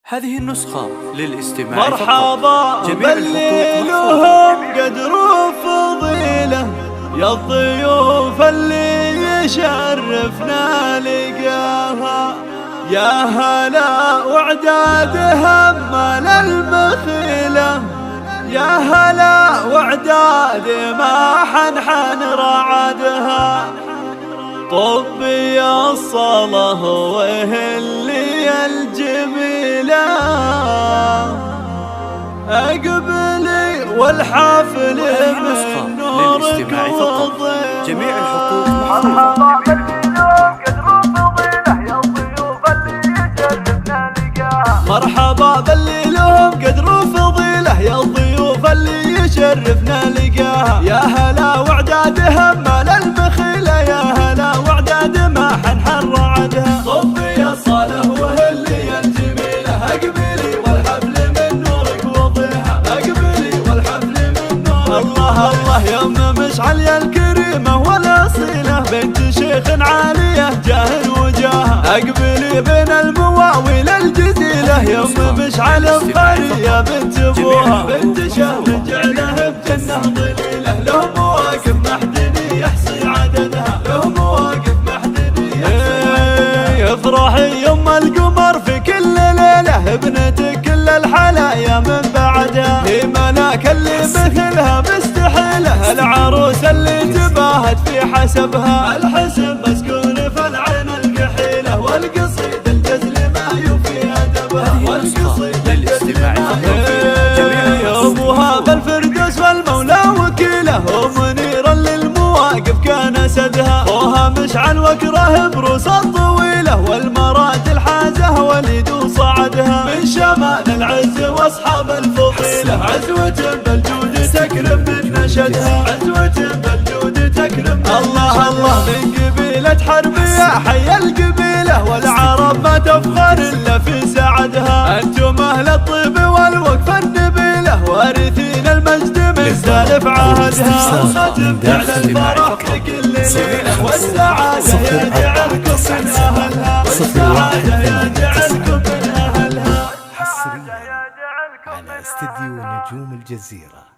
هذه النسخة للاستماع مرحبا بليلهم قدر وفضيله يا الضيوف اللي يشرفنا لقاها، يا هلا وعدادهم مال المخيله، يا هلا وعداد ما حنحن رعدها. طبي الصلاة وهلي الجميلة أقبلي والحفل من نورك وضيح. جميع الحقوق مرحبا بليلهم قدر وفضيله يا الضيوف اللي يشرفنا لقاها، مرحبا بليلهم قدر وفضيله يا الضيوف اللي يشرفنا لقاها، يا هلا وعدادهم مال المخيله، يا هلا وعداد ما حنحن رعدها. طبي الصلاة وهلي الجميلة أقبلي والحفل من نورك وضيحة، أقبلي والحفل من نورك. الله الله يا أم مشعل يا الكريمة والأصيلة بنت شيخ عالية جاه وجاهة، أقبلي بين المواويل الجزيلة يا أم مشعل القرية بنت أبوها، بنت شهم جعلها بجنة ظليلة، له مواقف محدني يحصي عددها، له مواقف محدني يحصي. افرحي يم القمر في كل ليلة ابنتك كل الحلايا من بعدها، هي ملاك اللي مثلها مستحيلة، العروس اللي تباهت في حسبها، الحسن مسكون في العين القحيلة، والقصيد الجزل ما يوفي أدبها، والقصيد الجزل ما يوفي. يا أبوها بالفردوس والمولى وكيله، ومنيرا للمواقف كان سدها، خوها مشعل وكره بروس الطويلة، والمرات الحازة وليد وصعدها، من شمال العز واصحاب الفضيلة، عزوة بالجود تكرم من نشدها، عزوة بالجود تكرم. الله الله من قبيلة حربية حي القبيلة، والعرب ما تفخر الا في سعدها، انتم اهل الطيب والوقف النبيلة، وارثين المجد من سالف عهدها، الختم على الفرح في كل ليلة، والسعادة يجعلكم من اهلها، والسعادة يجعلكم من اهلها. حصريا على استديو نجوم الجزيرة.